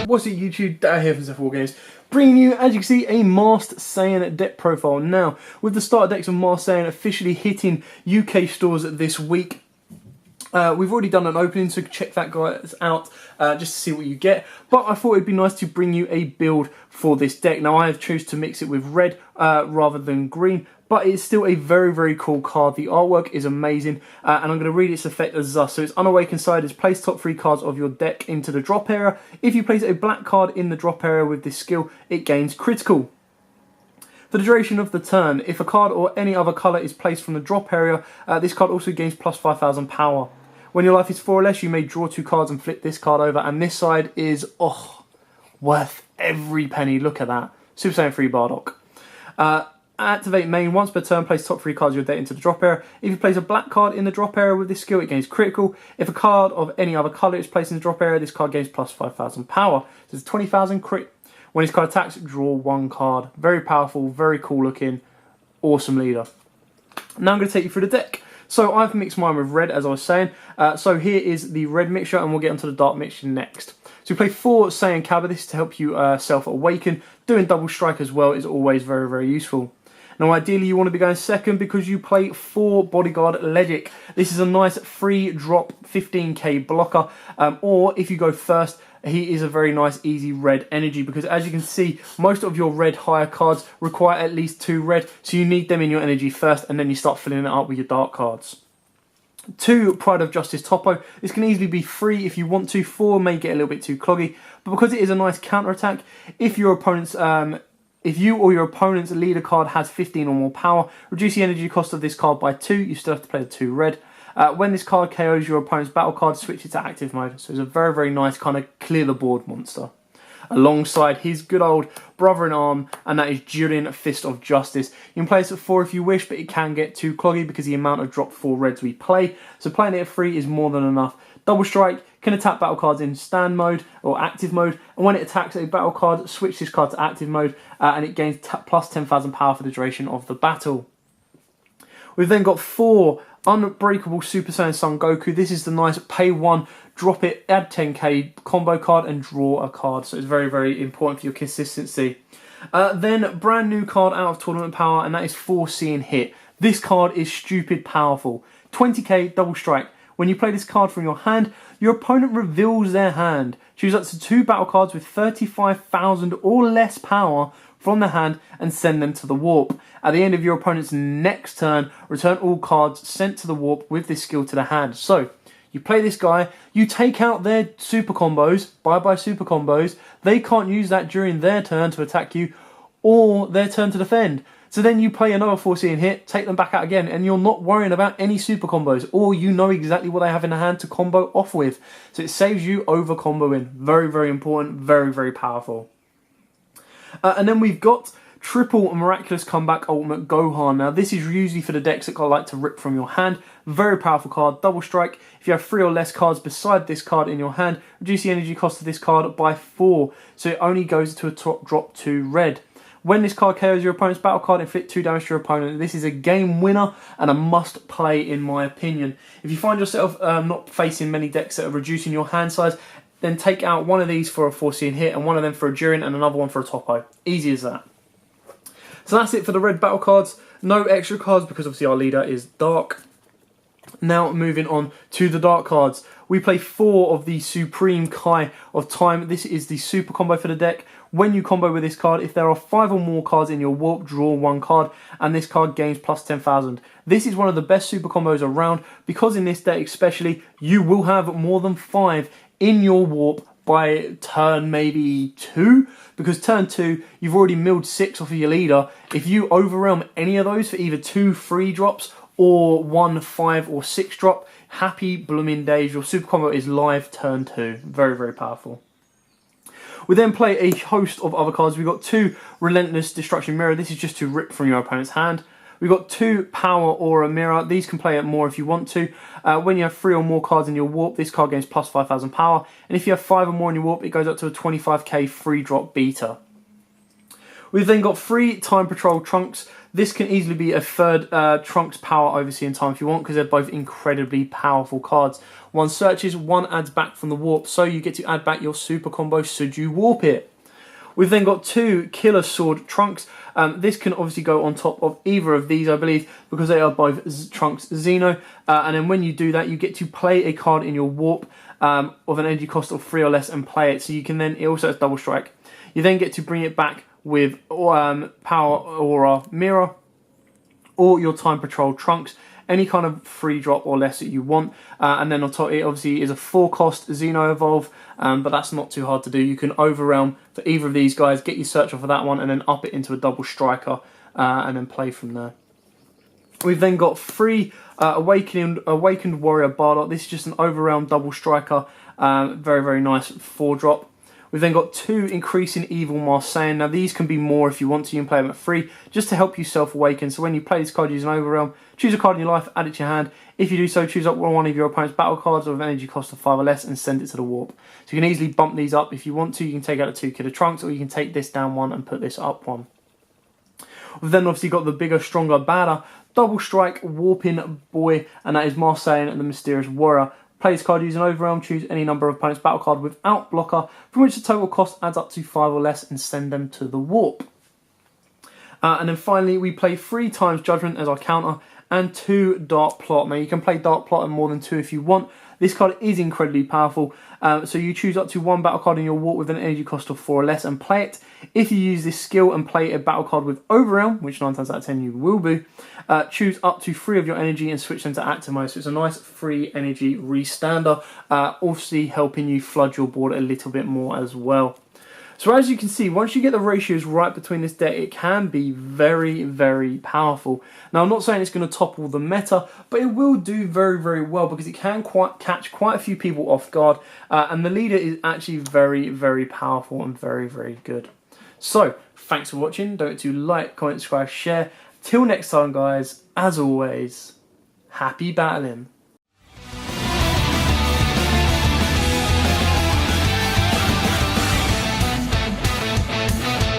What's it YouTube, Dad here from Zephyr Wargames, bringing you, as you can see, a Masked Saiyan deck profile. Now, with the starter decks of Masked Saiyan officially hitting UK stores this week, we've already done an opening, so check that guys out just to see what you get. But I thought it'd be nice to bring you a build for this deck. Now, I have chosen to mix it with red rather than green, but it's still a very, very cool card. The artwork is amazing, and I'm going to read its effect as thus. So it's Unawakened Side. Place top 3 cards of your deck into the drop area. If you place a black card in the drop area with this skill, it gains critical. For the duration of the turn, if a card or any other colour is placed from the drop area, this card also gains plus 5,000 power. When your life is 4 or less, you may draw 2 cards and flip this card over, and this side is, worth every penny. Look at that. Super Saiyan 3 Bardock. Activate main once per turn, place top 3 cards of your deck into the drop area. If you place a black card in the drop area with this skill, it gains critical. If a card of any other colour is placed in the drop area, this card gains plus 5,000 power. So it's 20,000 crit. When this card attacks, draw 1 card. Very powerful, very cool looking, awesome leader. Now I'm going to take you through the deck. So I've mixed mine with red, as I was saying. So here is the red mixture, and we'll get onto the dark mixture next. So we play 4 Saiyan Cabba. This is to help you self-awaken. Doing double strike as well is always very, very useful. Now, ideally, you want to be going second because you play 4 Bodyguard Legic. This is a nice free drop 15k blocker. Or if you go first, he is a very nice, easy red energy because, as you can see, most of your red higher cards require at least 2 red. So you need them in your energy first, and then you start filling it up with your dark cards. 2 Pride of Justice Topo. This can easily be 3 if you want to. 4 may get a little bit too cloggy, but because it is a nice counter attack, if your opponent's if you or your opponent's leader card has 15 or more power, reduce the energy cost of this card by 2. You still have to play the 2 red. When this card KOs your opponent's battle card, switch it to active mode. So it's a very, very nice kind of clear the board monster. Alongside his good old brother-in-arm, and that is Julian Fist of Justice. You can play this at 4 if you wish, but it can get too cloggy because the amount of drop 4 reds we play. So playing it at 3 is more than enough. Double Strike can attack battle cards in stand mode or active mode, and when it attacks a battle card, switch this card to active mode, and it gains plus 10,000 power for the duration of the battle. We've then got 4 Unbreakable Super Saiyan Son Goku. This is the nice pay 1, drop it, add 10k combo card and draw a card. So it's very, very important for your consistency. Then brand new card out of Tournament Power, and that is 4 Saiyan Hit. This card is stupid powerful. 20k Double Strike. When you play this card from your hand, your opponent reveals their hand. Choose up to 2 battle cards with 35,000 or less power from the hand and send them to the warp. At the end of your opponent's next turn, return all cards sent to the warp with this skill to the hand. So, you play this guy, you take out their super combos, bye-bye super combos. They can't use that during their turn to attack you or their turn to defend. So then you play another 4 Saiyan Hit, take them back out again, and you're not worrying about any super combos, or you know exactly what they have in the hand to combo off with. So it saves you over comboing. Very, very important, very, very powerful. And then we've got Triple Miraculous Comeback Ultimate Gohan. Now this is usually for the decks that like to rip from your hand. Very powerful card, Double Strike. If you have 3 or less cards beside this card in your hand, reduce the energy cost of this card by 4. So it only goes to a drop 2 red. When this card KOs your opponent's battle card, inflict 2 damage to your opponent. This is a game winner and a must play in my opinion. If you find yourself not facing many decks that are reducing your hand size, then take out one of these for a 4 Saiyan Hit and one of them for a Durin and another one for a Topo. Easy as that. So that's it for the red battle cards. No extra cards because obviously our leader is dark. Now moving on to the dark cards. We play 4 of the Supreme Kai of Time. This is the super combo for the deck. When you combo with this card, if there are 5 or more cards in your warp, draw 1 card, and this card gains plus 10,000. This is one of the best super combos around because in this deck especially, you will have more than 5 in your warp by turn maybe 2, because turn 2 you've already milled 6 off of your leader. If you overwhelm any of those for either 2 free drops or 1 5 or 6 drop, happy blooming days, your super combo is live turn 2. Very, very powerful. We then play a host of other cards. We've got 2 Relentless Destruction Mirror. This is just to rip from your opponent's hand. We've got 2 Power Aura Mirror. These can play it more if you want to. When you have 3 or more cards in your warp, this card gains plus 5,000 power. And if you have 5 or more in your warp, it goes up to a 25k free drop beta. We've then got 3 Time Patrol Trunks. This can easily be a third Trunks Power Overseer in time if you want, because they're both incredibly powerful cards. One searches, one adds back from the warp, so you get to add back your super combo should you warp it. We've then got 2 Killer Sword Trunks. This can obviously go on top of either of these, I believe, because they are both Trunks Xeno. And then when you do that, you get to play a card in your warp of an energy cost of 3 or less and play it. So you can then, it also has double strike. You then get to bring it back with Power Aura Mirror or your Time Patrol Trunks. Any kind of free drop or less that you want. And then on top, it obviously is a 4-cost Xeno Evolve, but that's not too hard to do. You can overrealm for either of these guys, get your search off of that one, and then up it into a double striker, and then play from there. We've then got 3 Awakened Warrior Bardock. This is just an overrealm double striker, very, very nice 4-drop. We've then got 2 Increasing Evil Saiyan. Now these can be more if you want to. You can play them at 3 just to help you self-awaken. So when you play this card using Overrealm, choose a card in your life, add it to your hand. If you do so, choose up one of your opponent's battle cards with an energy cost of 5 or less and send it to the warp. So you can easily bump these up if you want to. You can take out the 2 Killer Trunks, or you can take this down 1 and put this up 1. We've then obviously got the bigger, stronger, badder double strike warping boy, and that is Saiyan and the Mysterious Warrior. Play this card using Overrealm, choose any number of opponent's battle card without blocker, from which the total cost adds up to 5 or less, and send them to the warp. And then finally, we play 3 times Judgment as our counter, and 2 Dark Plot. Now you can play Dark Plot and more than 2 if you want. This card is incredibly powerful, so you choose up to 1 battle card in your warp with an energy cost of 4 or less and play it. If you use this skill and play a battle card with Overrealm, which 9 times out of 10 you will do, choose up to 3 of your energy and switch them to active mode. So it's a nice free energy restander, obviously helping you flood your board a little bit more as well. So as you can see, once you get the ratios right between this deck, it can be very, very powerful. Now, I'm not saying it's going to topple the meta, but it will do very, very well because it can catch quite a few people off guard. And the leader is actually very, very powerful and very, very good. So, thanks for watching. Don't forget to like, comment, subscribe, share. Till next time, guys, as always, happy battling.